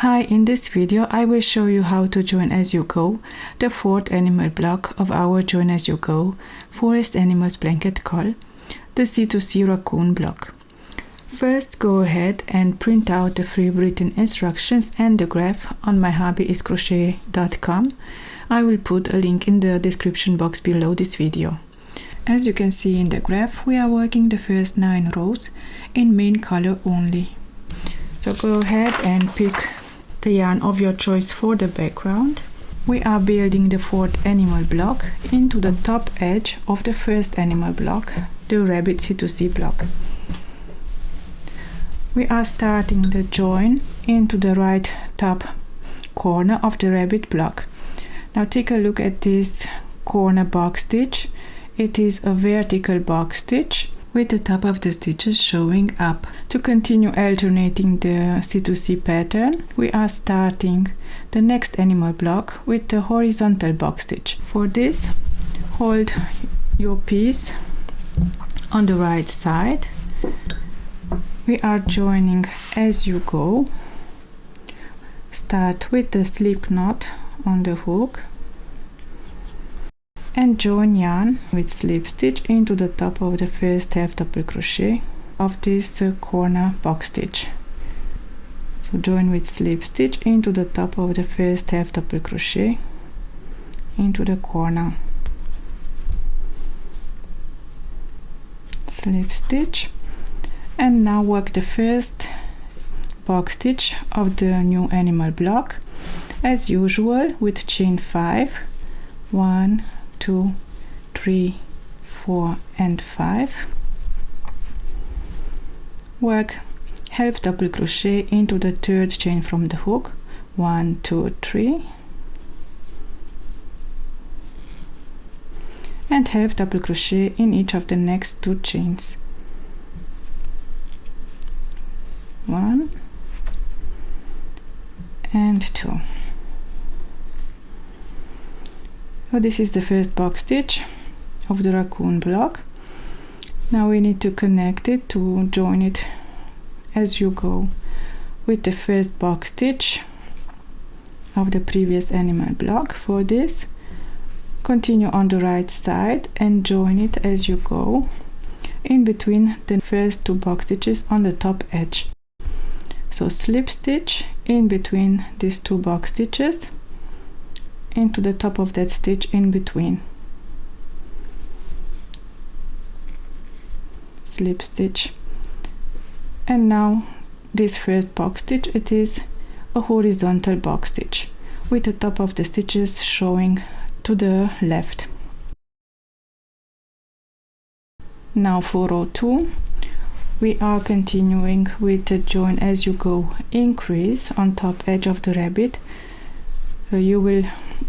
Hi, in this video I will show you how to join as you go the fourth animal block of our join as you go forest animals blanket call, the C2C Raccoon block. First, go ahead and print out the free written instructions and the graph on myhobbyiscrochet.com. I will put a link in the description box below this video. As you can see in the graph, we are working the first 9 rows in main color only. So go ahead and pick the yarn of your choice for the background. We are building the fourth animal block into the top edge of the first animal block, the Rabbit C2C block. We are starting the join into the right top corner of the rabbit block. Now take a look at this corner box stitch. It is a vertical box stitch with the top of the stitches showing up. To continue alternating the C2C pattern, we are starting the next animal block with the horizontal box stitch. For this, hold your piece on the right side. We are joining as you go. Start with the slip knot on the hook and join yarn with slip stitch into the top of the first half double crochet of this corner box stitch. So join with slip stitch into the top of the first half double crochet into the corner, slip stitch, and now work the first box stitch of the new animal block as usual with chain 5, 1, 2, 3, 4 and 5. Work half double crochet into the third chain from the hook, 1, 2, 3, and half double crochet in each of the next 2 chains, 1 and 2. So this is the first box stitch of the raccoon block. Now we need to connect it to join it as you go with the first box stitch of the previous animal block. For this, continue on the right side and join it as you go in between the first 2 box stitches on the top edge. So slip stitch in between these 2 box stitches into the top of that stitch in between, slip stitch, and now this first box stitch, it is a horizontal box stitch with the top of the stitches showing to the left. Now for row 2 we are continuing with the join as you go increase on top edge of the rabbit. So you will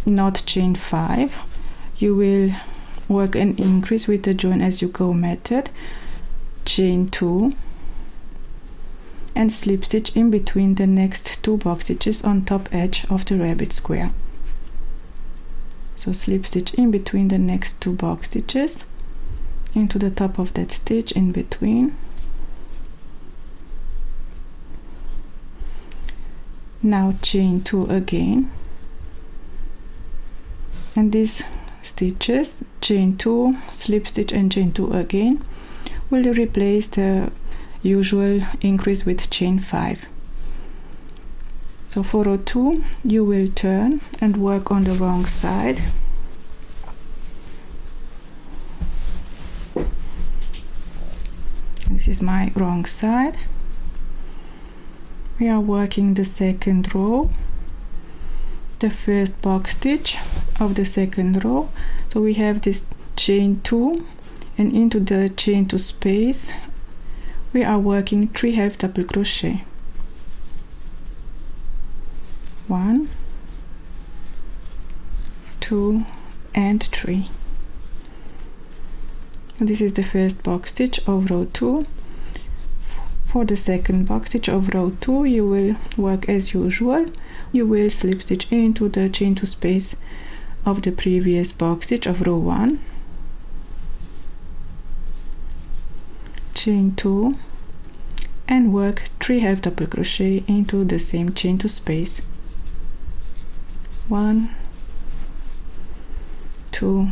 not chain 5, you will work an increase with the join as you go method, chain 2 and slip stitch in between the next 2 box stitches on top edge of the rabbit square. So slip stitch in between the next 2 box stitches into the top of that stitch in between. Now chain 2 again, and these stitches, chain 2, slip stitch and chain 2 again, will replace the usual increase with chain 5. So for row 2 you will turn and work on the wrong side. This is my wrong side. We are working the second row, the first box stitch of the second row. So we have this chain 2 and into the chain 2 space we are working 3 half double crochet, 1, 2 and 3. And this is the first box stitch of row 2. For the second box stitch of row 2 you will work as usual. You will slip stitch into the chain 2 space of the previous box stitch of row 1, chain 2, and work 3 half double crochet into the same chain to space. 1, 2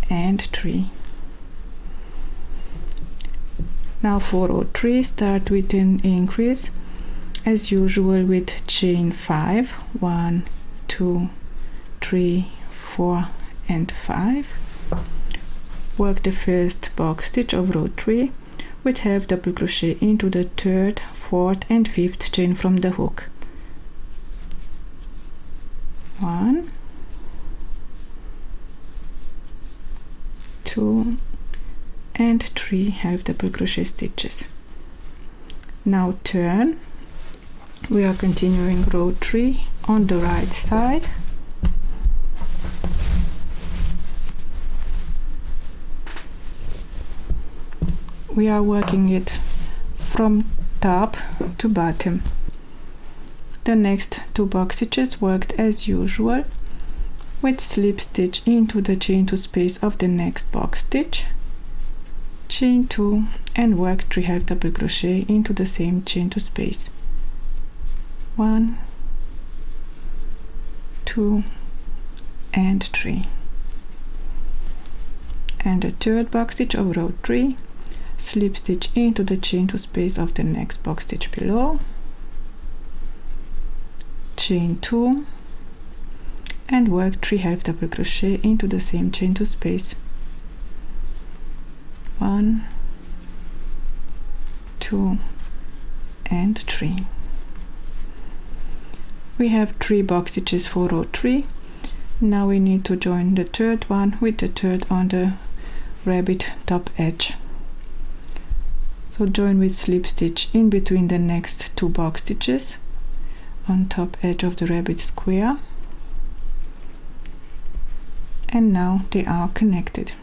and 3. Now for row 3, start with an increase as usual with chain 5, 1, 2, 3, 4 and 5. Work the first box stitch of row 3 with half double crochet into the 3rd, 4th and 5th chain from the hook. 1, 2 and 3 half double crochet stitches. Now turn. We are continuing row 3 on the right side. We are working it from top to bottom. The next 2 box stitches worked as usual with slip stitch into the chain to space of the next box stitch, chain 2 and work 3 half double crochet into the same chain to space. 1, 2 and 3. And the 3rd box stitch of row 3, slip stitch into the chain to space of the next box stitch below, chain 2 and work 3 half double crochet into the same chain to space. 1, 2 and 3. We have 3 box stitches for row 3. Now we need to join the 3rd one with the 3rd on the rabbit top edge. So join with slip stitch in between the next 2 box stitches on top edge of the rabbit square, and now they are connected.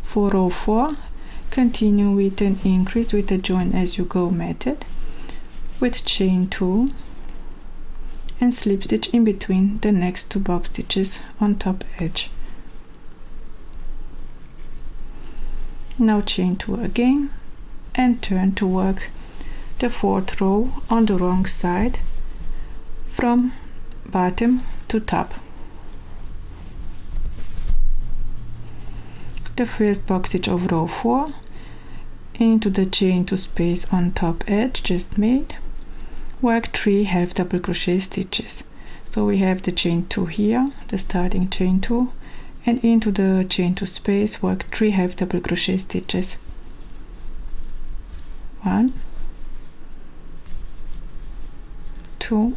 For row 4, continue with an increase with the join as you go method with chain 2 and slip stitch in between the next 2 box stitches on top edge. Now chain 2 again and turn to work the 4th row on the wrong side from bottom to top. The first box stitch of row 4 into the chain to space on top edge just made, work 3 half double crochet stitches. So we have the chain 2 here, the starting chain 2, and into the chain to space work 3 half double crochet stitches. 1, 2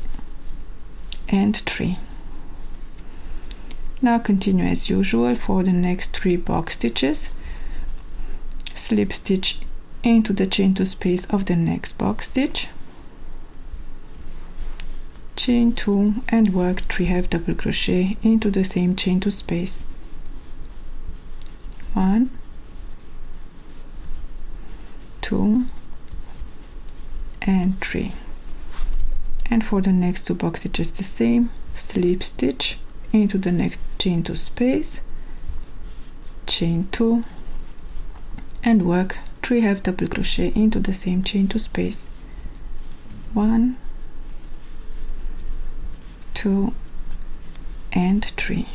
and 3. Now continue as usual for the next 3 box stitches. Slip stitch into the chain to space of the next box stitch, chain 2 and work 3 half double crochet into the same chain to space. 1, 2 and 3. And for the next 2 box stitches the same, slip stitch into the next chain to space, chain 2 and work 3 half double crochet into the same chain to space. 1, 2 and 3.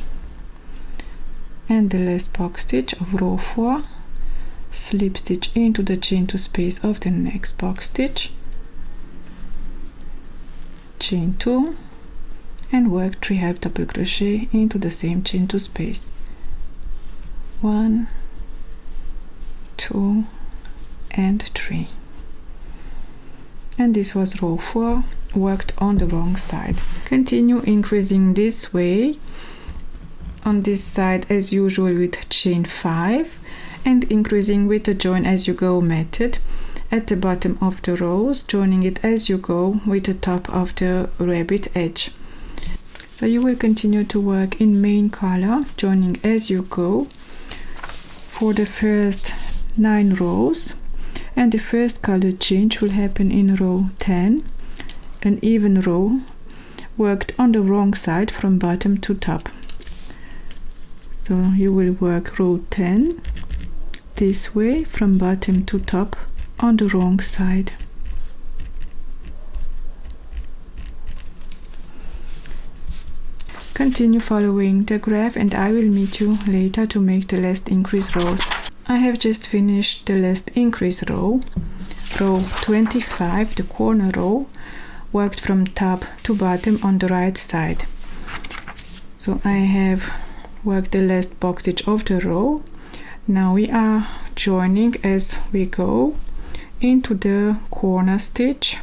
And the last box stitch of row 4, slip stitch into the chain to space of the next box stitch, chain 2 and work 3 half double crochet into the same chain to space. 1, 2 and 3. And this was row 4 worked on the wrong side. Continue increasing this way on this side as usual with chain 5 and increasing with the join as you go method at the bottom of the rows, joining it as you go with the top of the rabbit edge. So you will continue to work in main color, joining as you go for the first 9 rows, and the first color change will happen in row 10, an even row worked on the wrong side from bottom to top. So you will work row 10 this way from bottom to top on the wrong side. Continue following the graph and I will meet you later to make the last increase rows. I have just finished the last increase row, row 25, the corner row, worked from top to bottom on the right side. So I have worked the last box stitch of the row. Now we are joining as we go into the corner stitch,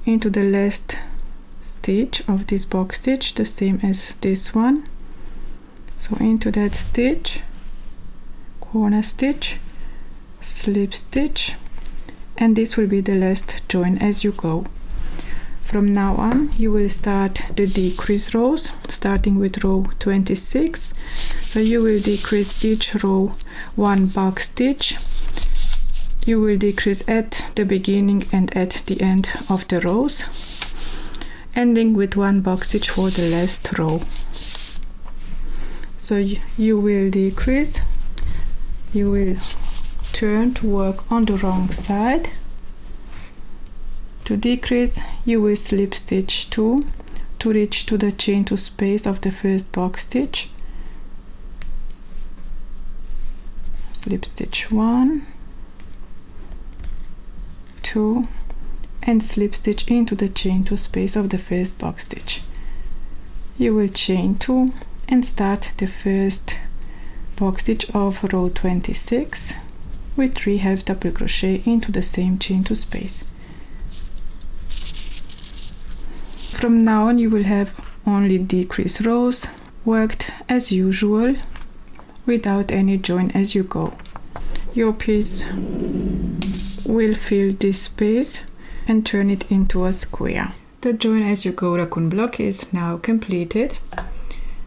into the last stitch of this box stitch, the same as this one. So into that stitch, corner stitch, slip stitch, and this will be the last join as you go. From now on you will start the decrease rows, starting with row 26. So you will decrease each row 1 box stitch. You will decrease at the beginning and at the end of the rows, ending with 1 box stitch for the last row. So you will decrease, you will turn to work on the wrong side. To decrease, you will slip stitch 2 to reach to the chain to space of the first box stitch. Slip stitch 1, 2, and slip stitch into the chain to space of the first box stitch. You will chain 2 and start the first box stitch of row 26 with 3 half double crochet into the same chain to space. From now on you will have only decrease rows worked as usual without any join as you go. Your piece will fill this space and turn it into a square. The join as you go raccoon block is now completed.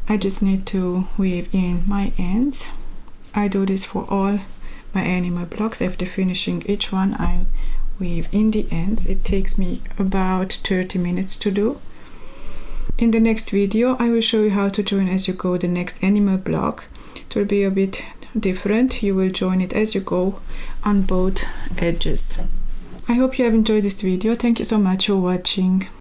I just need to weave in my ends. I do this for all my animal blocks. After finishing each one I weave in the ends. It takes me about 30 minutes to do. In the next video I will show you how to join as you go the next animal block. It will be a bit different. You will join it as you go on both edges. I hope you have enjoyed this video. Thank you so much for watching.